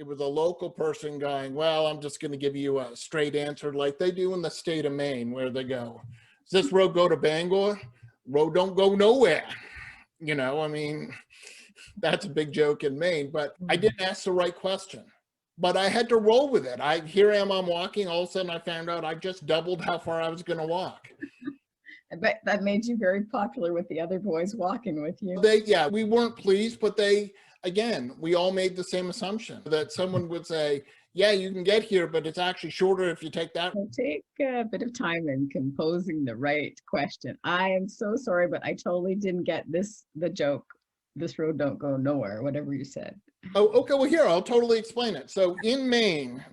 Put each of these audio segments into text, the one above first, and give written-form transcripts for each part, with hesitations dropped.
was a local person going, well, I'm just going to give you a straight answer like they do in the state of Maine, where they go, does this road go to Bangor? Road don't go nowhere. You know, I mean, that's a big joke in Maine, but I didn't ask the right question. But I had to roll with it. Here I am, I'm walking. All of a sudden I found out I just doubled how far I was going to walk. I bet that made you very popular with the other boys walking with you. Yeah, we weren't pleased, but again, we all made the same assumption that someone would say, yeah, you can get here, but it's actually shorter if you take that. It'll take a bit of time in composing the right question. I am so sorry, but I totally didn't get the joke. This road don't go nowhere, whatever you said. Oh, okay. Well, here, I'll totally explain it. So in Maine,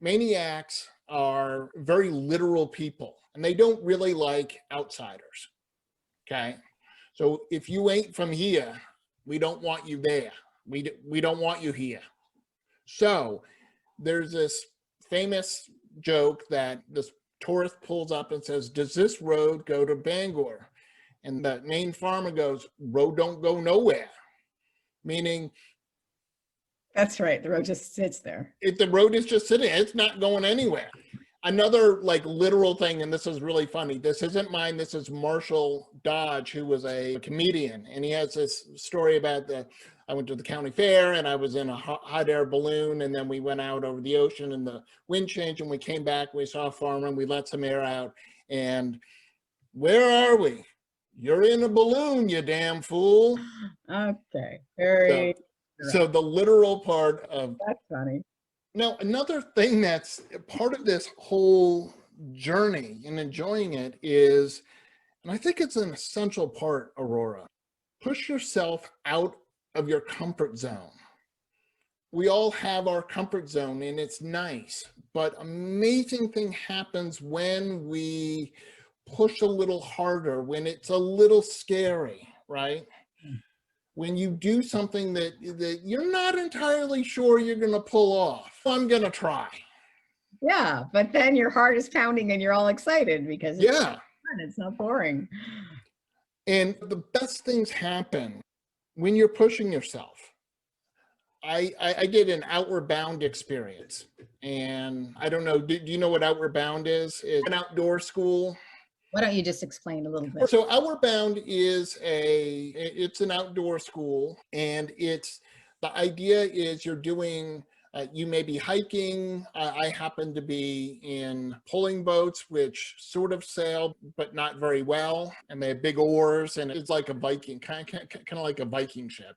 maniacs are very literal people, and they don't really like outsiders. Okay. So if you ain't from here, we don't want you there. We don't want you here. So there's this famous joke that this tourist pulls up and says, does this road go to Bangor? And the Maine farmer goes, road don't go nowhere. Meaning, that's right, the road just sits there. The road is just sitting, it's not going anywhere. Another like literal thing, and this is really funny, this isn't mine, this is Marshall Dodge, who was a comedian, and he has this story about I went to the county fair and I was in a hot air balloon, and then we went out over the ocean and the wind changed, and we came back, we saw a farmer and we let some air out, and where are we? You're in a balloon, you damn fool. Okay, very. So the literal part of. That's funny. Now, another thing that's part of this whole journey and enjoying it is, and I think it's an essential part, Aurora, push yourself out of your comfort zone. We all have our comfort zone and it's nice, but amazing thing happens when we push a little harder, when it's a little scary, right? When you do something that you're not entirely sure you're going to pull off. I'm going to try. Yeah, but then your heart is pounding and you're all excited because it's fun. It's not boring. And the best things happen when you're pushing yourself. I did an Outward Bound experience, and I don't know, do you know what Outward Bound is? It's an outdoor school. Why don't you just explain a little bit? So Outward Bound is it's an outdoor school, and the idea is you're doing, you may be hiking. I happen to be in pulling boats, which sort of sail, but not very well. And they have big oars, and it's like a Viking, kind of like a Viking ship.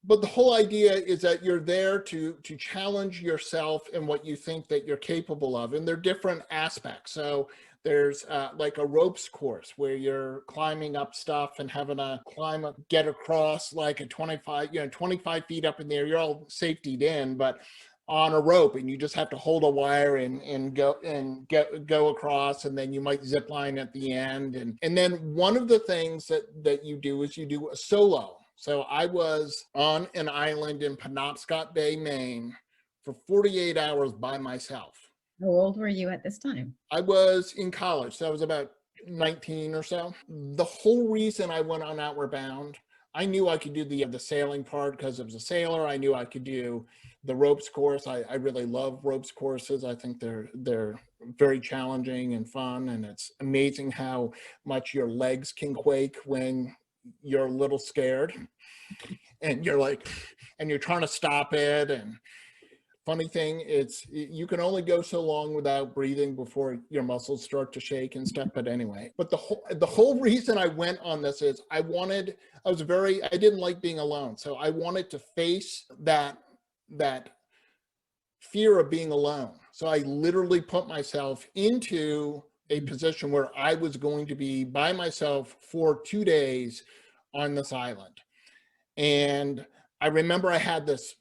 But the whole idea is that you're there to challenge yourself and what you think that you're capable of. And there are different aspects. So there's like a ropes course where you're climbing up stuff and having to climb up, get across like a 25 feet up in the air. You're all safetied in, but on a rope, and you just have to hold a wire and go across, and then you might zip line at the end. And then one of the things that you do is you do a solo. So I was on an island in Penobscot Bay, Maine for 48 hours by myself. How old were you at this time? I was in college, so I was about 19 or so. The whole reason I went on Outward Bound, I knew I could do the sailing part because I was a sailor. I knew I could do the ropes course. I really love ropes courses. I think they're very challenging and fun, and it's amazing how much your legs can quake when you're a little scared, and you're trying to stop it. And funny thing, you can only go so long without breathing before your muscles start to shake and stuff. But anyway, but the whole reason I went on this is I didn't like being alone. So I wanted to face that fear of being alone. So I literally put myself into a position where I was going to be by myself for 2 days on this island. And I remember I had this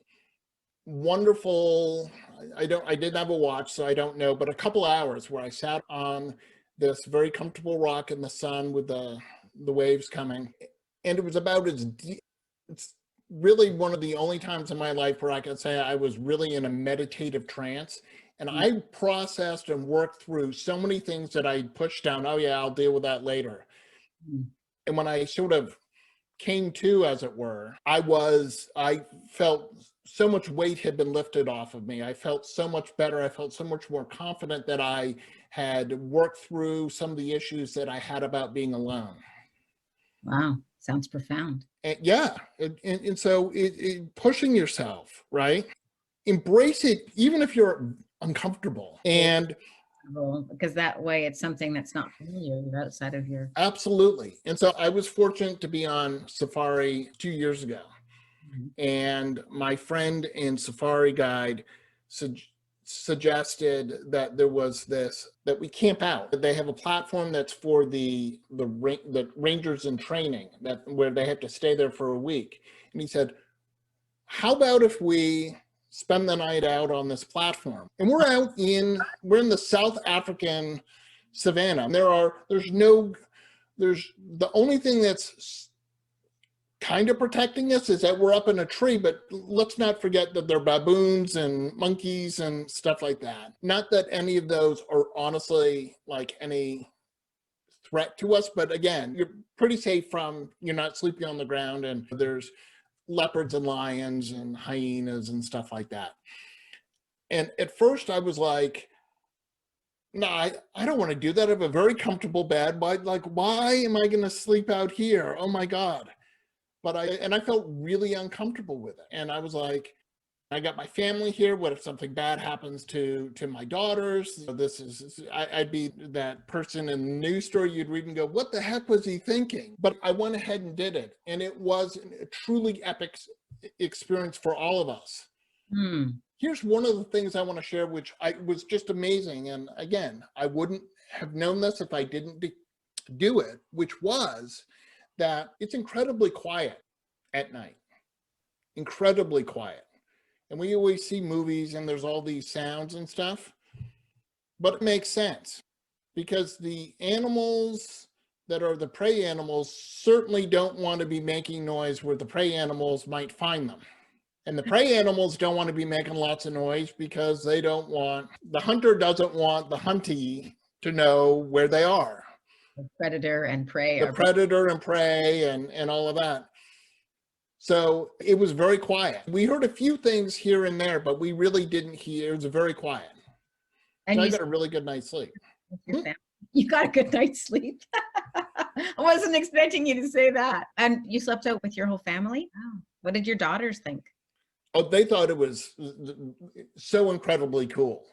wonderful, I didn't have a watch, so I don't know, but a couple hours where I sat on this very comfortable rock in the sun with the waves coming. And it was about it's really one of the only times in my life where I can say I was really in a meditative trance. And I processed and worked through so many things that I pushed down. Oh yeah, I'll deal with that later. And when I sort of came to, as it were, I felt so much weight had been lifted off of me. I felt so much better. I felt so much more confident that I had worked through some of the issues that I had about being alone. Wow, sounds profound. And yeah, and so pushing yourself, right? Embrace it, even if you're uncomfortable. And Because that way it's something that's not familiar, you're outside of your. absolutely. And so I was fortunate to be on safari 2 years ago. And my friend and safari guide suggested that there was this, that we camp out. They have a platform that's for the rangers in training, that where they have to stay there for a week. And he said, how about if we spend the night out on this platform? And we're in the South African savannah. There's the only thing that's kind of protecting us is that we're up in a tree, but let's not forget that there are baboons and monkeys and stuff like that. Not that any of those are honestly like any threat to us, but again, you're pretty safe you're not sleeping on the ground, and there's leopards and lions and hyenas and stuff like that. And at first I was like, no, I don't want to do that. I have a very comfortable bed, but like, why am I going to sleep out here? Oh my God. But I felt really uncomfortable with it. And I was like, I got my family here. What if something bad happens to my daughters? I'd be that person in the news story you'd read and go, what the heck was he thinking? But I went ahead and did it. And it was a truly epic experience for all of us. Here's one of the things I want to share, which was just amazing. And again, I wouldn't have known this if I didn't do it, which was that it's incredibly quiet at night, incredibly quiet. And we always see movies and there's all these sounds and stuff, but it makes sense because the animals that are the prey animals certainly don't want to be making noise where the prey animals might find them. And the prey animals don't want to be making lots of noise because the hunter doesn't want the huntee to know where they are. Predator and prey. The predator and prey and all of that. So it was very quiet. We heard a few things here and there, but we really didn't hear. It was very quiet. And so I got a really good night's sleep. You got a good night's sleep? I wasn't expecting you to say that. And you slept out with your whole family? Oh. What did your daughters think? Oh, they thought it was so incredibly cool.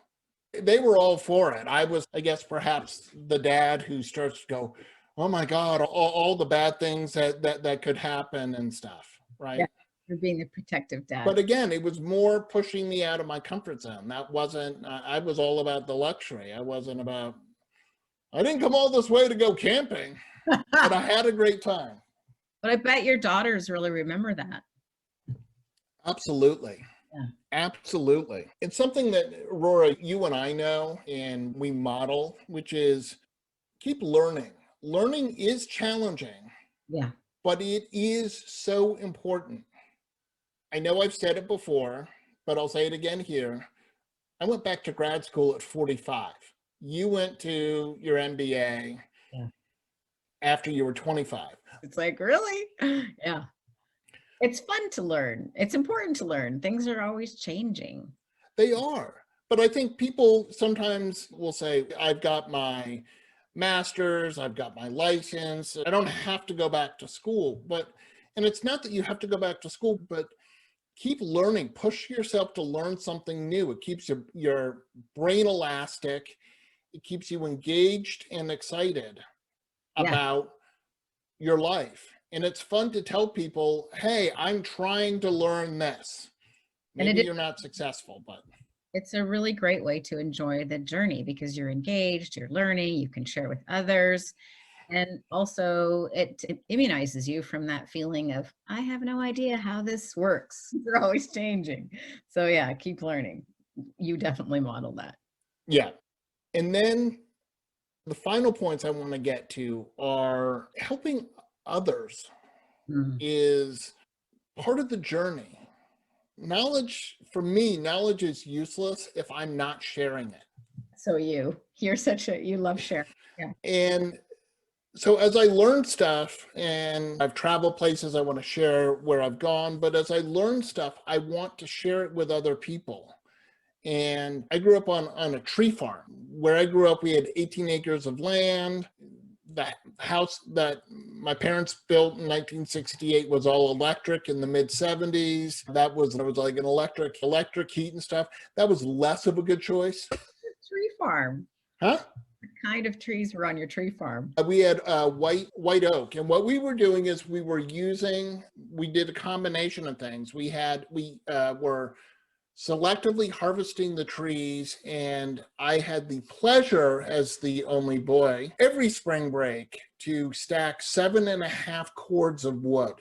They were all for it. I was, I guess, perhaps the dad who starts to go, oh my God, all the bad things that could happen and stuff, right? Yeah, you're being the protective dad. But again, it was more pushing me out of my comfort zone. That wasn't, I was all about the luxury. I didn't come all this way to go camping, but I had a great time. But I bet your daughters really remember that. Absolutely. Yeah. Absolutely. It's something that, Aurora, you and I know and we model, which is keep learning. Learning is challenging. Yeah. But it is so important. I know I've said it before, but I'll say it again here. I went back to grad school at 45. You went to your MBA after you were 25. It's like, really? Yeah. It's fun to learn. It's important to learn. Things are always changing. They are. But I think people sometimes will say, I've got my master's, I've got my license, I don't have to go back to school. And it's not that you have to go back to school, but keep learning, push yourself to learn something new. It keeps your brain elastic. It keeps you engaged and excited about your life. And it's fun to tell people, hey, I'm trying to learn this. Maybe you're not successful, but it's a really great way to enjoy the journey because you're engaged, you're learning, you can share with others. And also it immunizes you from that feeling of, I have no idea how this works. They're always changing. So yeah, keep learning. You definitely model that. Yeah. And then the final points I want to get to are helping others is part of the journey. Knowledge, for me, knowledge is useless if I'm not sharing it. So you love sharing. Yeah. And So as I learn stuff, and I've traveled places, I want to share where I've gone, but as I learn stuff, I want to share it with other people. And I grew up on a tree farm. Where I grew up, we had 18 acres of land. The house that my parents built in 1968 was all electric in the mid 70s. That was like an electric heat and stuff. That was less of a good choice. Tree farm. Huh? What kind of trees were on your tree farm? We had white oak, and what we were doing is we did a combination of things. We were selectively harvesting the trees, and I had the pleasure, as the only boy, every spring break to stack 7.5 cords of wood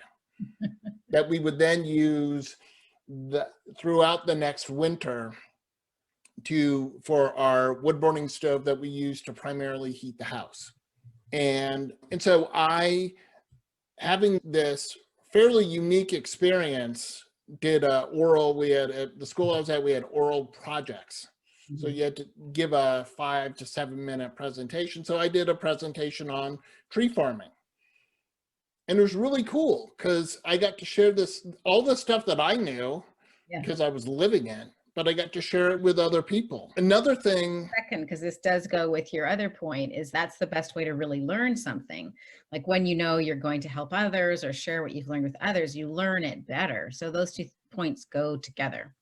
that we would then use throughout the next winter for our wood burning stove that we use to primarily heat the house. And so having this fairly unique experience, did we had at the school I was at, we had oral projects. So you had to give a 5 to 7 minute presentation. So I did a presentation on tree farming. And it was really cool because I got to share all the stuff that I knew because I was living it, but I got to share it with other people. Another thing. Second, because this does go with your other point, is that's the best way to really learn something. Like when you know you're going to help others or share what you've learned with others, you learn it better. So those two points go together.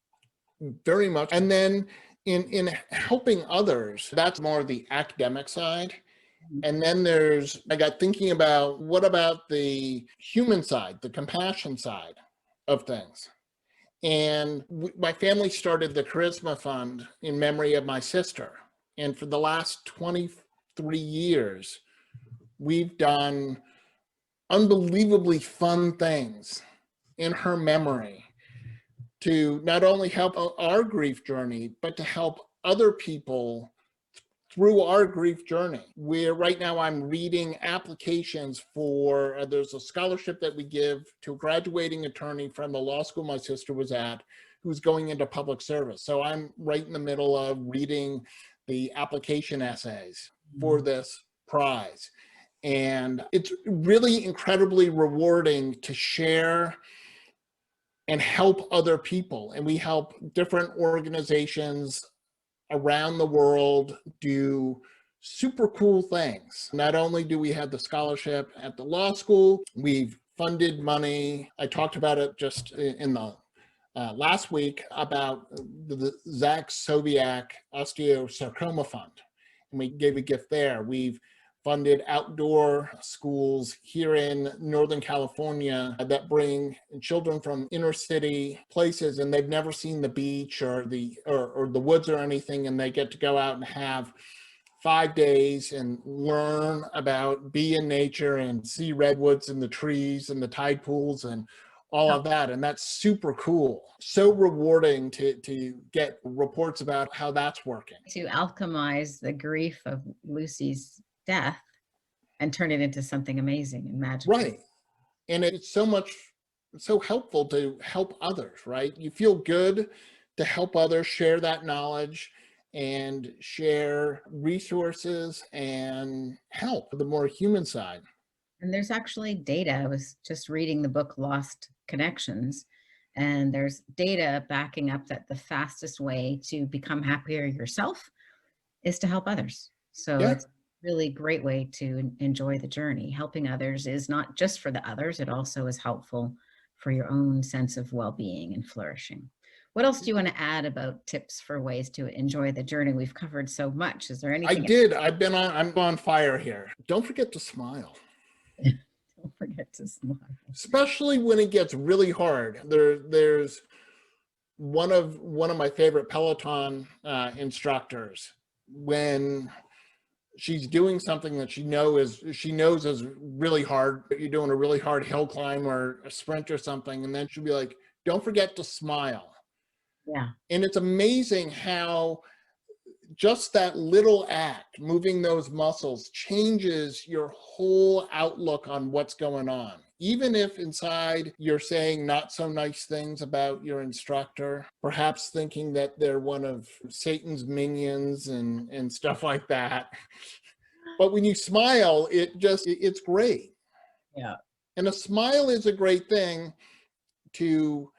Very much. And then in helping others, that's more the academic side. And then I got thinking about, what about the human side, the compassion side of things? And my family started the Charisma Fund in memory of my sister. And for the last 23 years, we've done unbelievably fun things in her memory to not only help our grief journey, but to help other people through our grief journey. Right now I'm reading applications there's a scholarship that we give to a graduating attorney from the law school my sister was at, who's going into public service. So I'm right in the middle of reading the application essays for this prize. And it's really incredibly rewarding to share and help other people. And we help different organizations around the world do super cool things. Not only do we have the scholarship at the law school, we've funded money. I talked about it just in the last week about the Zach Sobiak Osteosarcoma Fund, and we gave a gift there. We've funded outdoor schools here in Northern California that bring children from inner city places, and they've never seen the beach or the woods or anything, and they get to go out and have 5 days and learn about be in nature and see redwoods and the trees and the tide pools and all of that. And that's super cool. So rewarding to get reports about how that's working. To alchemize the grief of Lucy's death and turn it into something amazing and magical. Right. And it's so helpful to help others, right? You feel good to help others, share that knowledge and share resources and help the more human side. And there's actually data. I was just reading the book Lost Connections, and there's data backing up that the fastest way to become happier yourself is to help others. So it's really great way to enjoy the journey. Helping others is not just for the others, it also is helpful for your own sense of well-being and flourishing. What else do you want to add about tips for ways to enjoy the journey? We've covered so much. Is there anything? I'm on fire here. Don't forget to smile. Don't forget to smile. Especially when it gets really hard. There's one of my favorite Peloton instructors, when she's doing something that she knows is really hard. You're doing a really hard hill climb or a sprint or something, and then she'll be like, don't forget to smile. Yeah. And it's amazing how just that little act, moving those muscles, changes your whole outlook on what's going on. Even if inside you're saying not so nice things about your instructor, perhaps thinking that they're one of Satan's minions and stuff like that. But when you smile, it's great. Yeah. And a smile is a great thing to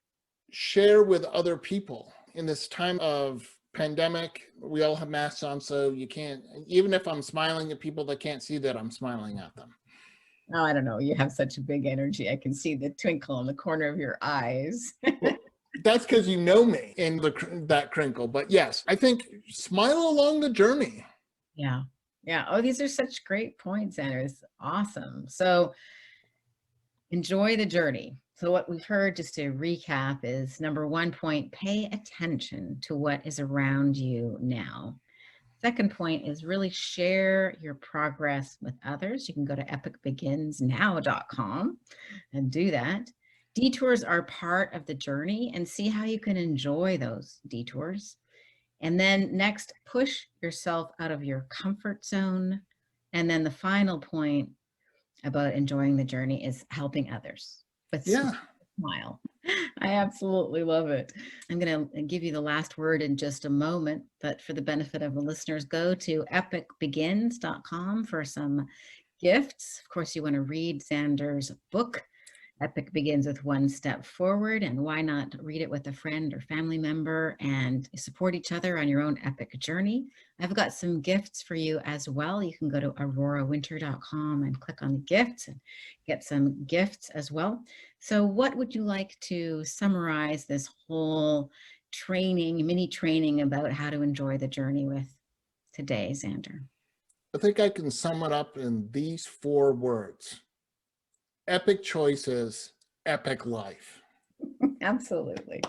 share with other people in this time of pandemic. We all have masks on, so you can't, even if I'm smiling at people, they can't see that I'm smiling at them. Oh, I don't know. You have such a big energy. I can see the twinkle in the corner of your eyes. Well, that's because you know me and that crinkle. But yes, I think smile along the journey. Yeah. Yeah. Oh, these are such great points, Andrew. It's awesome. So enjoy the journey. So what we've heard, just to recap, is number 1 point, pay attention to what is around you now. Second point is really share your progress with others. You can go to epicbeginsnow.com and do that. Detours are part of the journey, and see how you can enjoy those detours. And then next, push yourself out of your comfort zone. And then the final point about enjoying the journey is helping others with Yeah. smile. I absolutely love it. I'm going to give you the last word in just a moment, but for the benefit of the listeners, go to epicbegins.com for some gifts. Of course, you want to read Xander's book, Epic Begins with One Step Forward, and why not read it with a friend or family member and support each other on your own epic journey. I've got some gifts for you as well. You can go to aurorawinter.com and click on the gifts and get some gifts as well. So what would you like to summarize this whole training, mini training about how to enjoy the journey with today, Xander? I think I can sum it up in these 4 words. Epic choices, epic life. Absolutely.